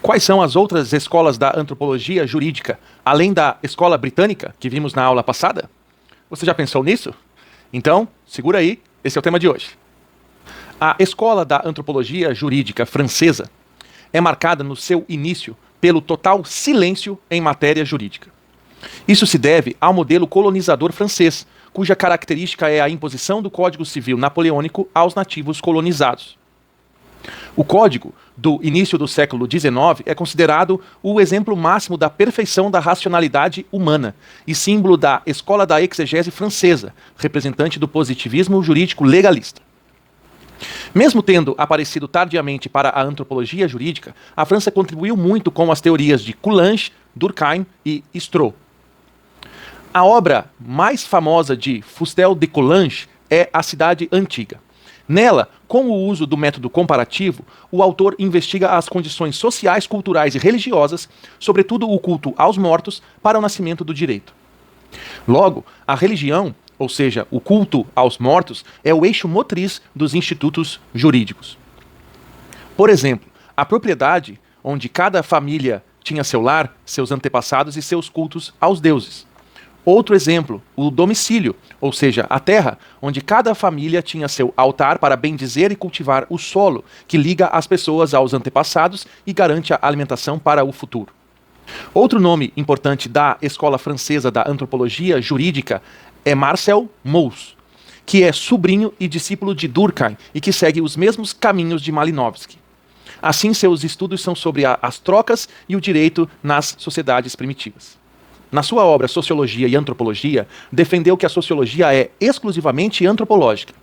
Quais são as outras escolas da antropologia jurídica, além da escola britânica, que vimos na aula passada? Você já pensou nisso? Então, segura aí, esse é o tema de hoje. A escola da antropologia jurídica francesa é marcada no seu início pelo total silêncio em matéria jurídica. Isso se deve ao modelo colonizador francês, cuja característica é a imposição do Código Civil napoleônico aos nativos colonizados. O Código, do início do século XIX, é considerado o exemplo máximo da perfeição da racionalidade humana e símbolo da escola da exegese francesa, representante do positivismo jurídico legalista. Mesmo tendo aparecido tardiamente para a antropologia jurídica, a França contribuiu muito com as teorias de Coulanges, Durkheim e Stroh. A obra mais famosa de Fustel de Coulanges é A Cidade Antiga. Nela, com o uso do método comparativo, o autor investiga as condições sociais, culturais e religiosas, sobretudo o culto aos mortos, para o nascimento do direito. Logo, a religião, ou seja, o culto aos mortos, é o eixo motriz dos institutos jurídicos. Por exemplo, a propriedade, onde cada família tinha seu lar, seus antepassados e seus cultos aos deuses. Outro exemplo, o domicílio, ou seja, a terra, onde cada família tinha seu altar para bendizer e cultivar o solo, que liga as pessoas aos antepassados e garante a alimentação para o futuro. Outro nome importante da escola francesa da antropologia jurídica é Marcel Mauss, que é sobrinho e discípulo de Durkheim e que segue os mesmos caminhos de Malinowski. Assim, seus estudos são sobre as trocas e o direito nas sociedades primitivas. Na sua obra Sociologia e Antropologia, defendeu que a sociologia é exclusivamente antropológica.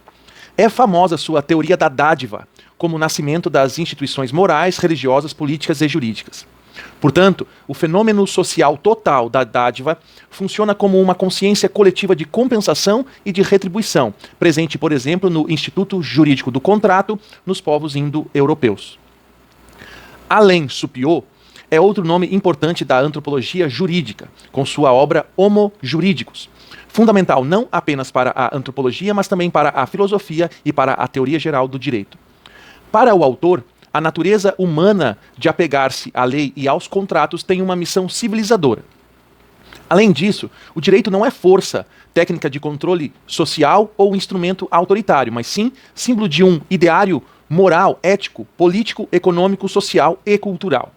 É famosa sua teoria da dádiva, como o nascimento das instituições morais, religiosas, políticas e jurídicas. Portanto, o fenômeno social total da dádiva funciona como uma consciência coletiva de compensação e de retribuição, presente, por exemplo, no Instituto Jurídico do Contrato, nos povos indo-europeus. Alain Supiot é outro nome importante da antropologia jurídica, com sua obra Homo Juridicus, fundamental não apenas para a antropologia, mas também para a filosofia e para a teoria geral do direito. Para o autor, a natureza humana de apegar-se à lei e aos contratos tem uma missão civilizadora. Além disso, o direito não é força, técnica de controle social ou instrumento autoritário, mas sim símbolo de um ideário moral, ético, político, econômico, social e cultural.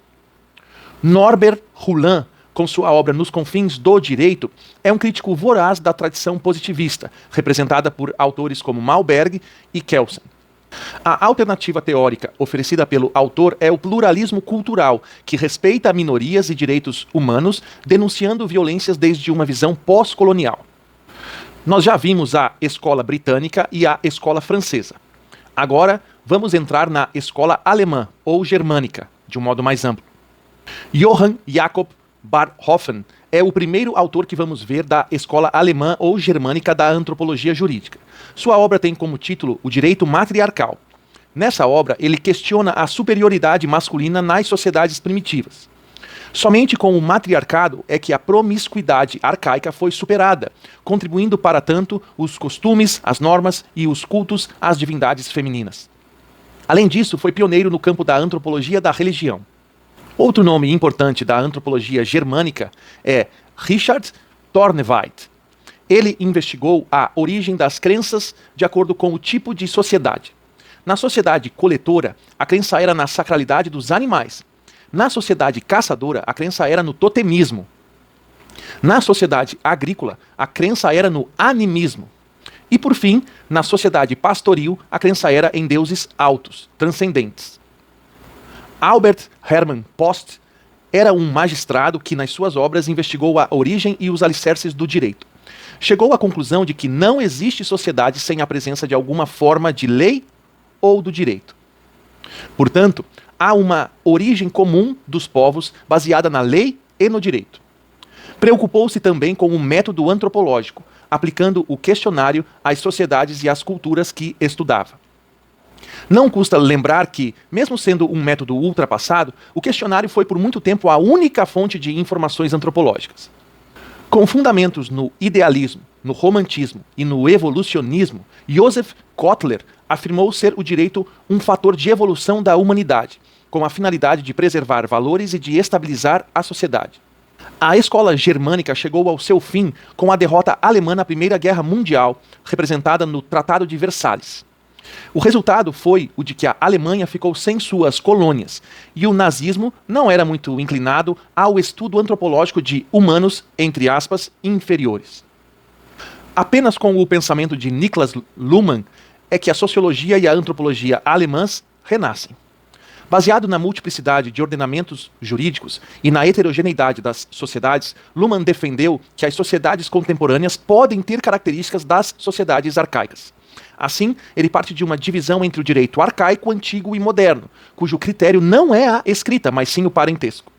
Norbert Roulin, com sua obra Nos Confins do Direito, é um crítico voraz da tradição positivista, representada por autores como Malberg e Kelsen. A alternativa teórica oferecida pelo autor é o pluralismo cultural, que respeita minorias e direitos humanos, denunciando violências desde uma visão pós-colonial. Nós já vimos a escola britânica e a escola francesa. Agora, vamos entrar na escola alemã ou germânica, de um modo mais amplo. Johann Jakob Barhofen é o primeiro autor que vamos ver da escola alemã ou germânica da antropologia jurídica. Sua obra tem como título O Direito Matriarcal. Nessa obra, ele questiona a superioridade masculina nas sociedades primitivas. Somente com o matriarcado é que a promiscuidade arcaica foi superada, contribuindo para tanto os costumes, as normas e os cultos às divindades femininas. Além disso, foi pioneiro no campo da antropologia da religião. Outro nome importante da antropologia germânica é Richard Torneweit. Ele investigou a origem das crenças de acordo com o tipo de sociedade. Na sociedade coletora, a crença era na sacralidade dos animais. Na sociedade caçadora, a crença era no totemismo. Na sociedade agrícola, a crença era no animismo. E, por fim, na sociedade pastoril, a crença era em deuses altos, transcendentes. Albert Hermann Post era um magistrado que, nas suas obras, investigou a origem e os alicerces do direito. Chegou à conclusão de que não existe sociedade sem a presença de alguma forma de lei ou do direito. Portanto, há uma origem comum dos povos baseada na lei e no direito. Preocupou-se também com o método antropológico, aplicando o questionário às sociedades e às culturas que estudava. Não custa lembrar que, mesmo sendo um método ultrapassado, o questionário foi por muito tempo a única fonte de informações antropológicas. Com fundamentos no idealismo, no romantismo e no evolucionismo, Joseph Kotler afirmou ser o direito um fator de evolução da humanidade com a finalidade de preservar valores e de estabilizar a sociedade. A escola germânica chegou ao seu fim com a derrota alemã na Primeira Guerra Mundial, representada no Tratado de Versalhes. O resultado foi o de que a Alemanha ficou sem suas colônias, e o nazismo não era muito inclinado ao estudo antropológico de humanos, entre aspas, inferiores. Apenas com o pensamento de Niklas Luhmann é que a sociologia e a antropologia alemãs renascem. Baseado na multiplicidade de ordenamentos jurídicos e na heterogeneidade das sociedades, Luhmann defendeu que as sociedades contemporâneas podem ter características das sociedades arcaicas. Assim, ele parte de uma divisão entre o direito arcaico, antigo e moderno, cujo critério não é a escrita, mas sim o parentesco.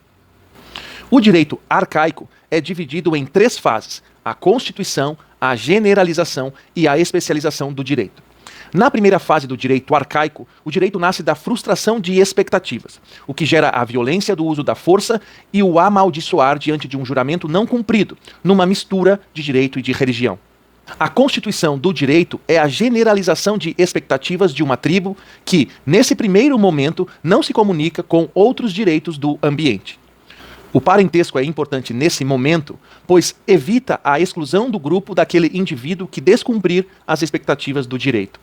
O direito arcaico é dividido em 3 fases: a constituição, a generalização e a especialização do direito. Na primeira fase do direito arcaico, o direito nasce da frustração de expectativas, o que gera a violência do uso da força e o amaldiçoar diante de um juramento não cumprido, numa mistura de direito e de religião. A constituição do direito é a generalização de expectativas de uma tribo que, nesse primeiro momento, não se comunica com outros direitos do ambiente. O parentesco é importante nesse momento, pois evita a exclusão do grupo daquele indivíduo que descumprir as expectativas do direito.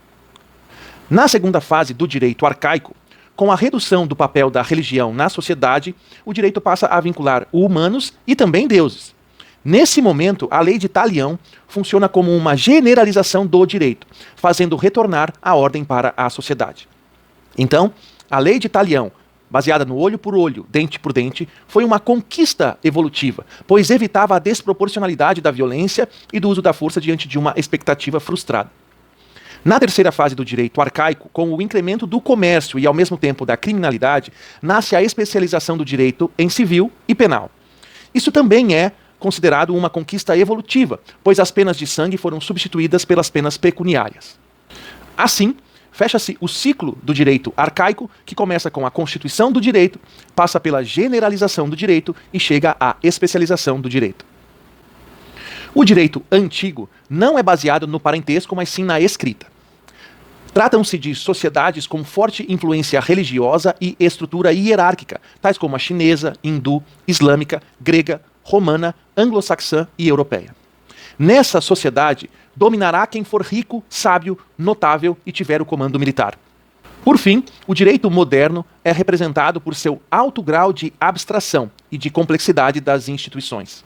Na segunda fase do direito arcaico, com a redução do papel da religião na sociedade, o direito passa a vincular humanos e também deuses. Nesse momento, a lei de Talião funciona como uma generalização do direito, fazendo retornar a ordem para a sociedade. Então, a lei de Talião, baseada no olho por olho, dente por dente, foi uma conquista evolutiva, pois evitava a desproporcionalidade da violência e do uso da força diante de uma expectativa frustrada. Na terceira fase do direito arcaico, com o incremento do comércio e ao mesmo tempo da criminalidade, nasce a especialização do direito em civil e penal. Isso também é considerado uma conquista evolutiva, pois as penas de sangue foram substituídas pelas penas pecuniárias. Assim, fecha-se o ciclo do direito arcaico, que começa com a constituição do direito, passa pela generalização do direito e chega à especialização do direito. O direito antigo não é baseado no parentesco, mas sim na escrita. Tratam-se de sociedades com forte influência religiosa e estrutura hierárquica, tais como a chinesa, hindu, islâmica, grega, romana, anglo-saxã e europeia. Nessa sociedade, dominará quem for rico, sábio, notável e tiver o comando militar. Por fim, o direito moderno é representado por seu alto grau de abstração e de complexidade das instituições.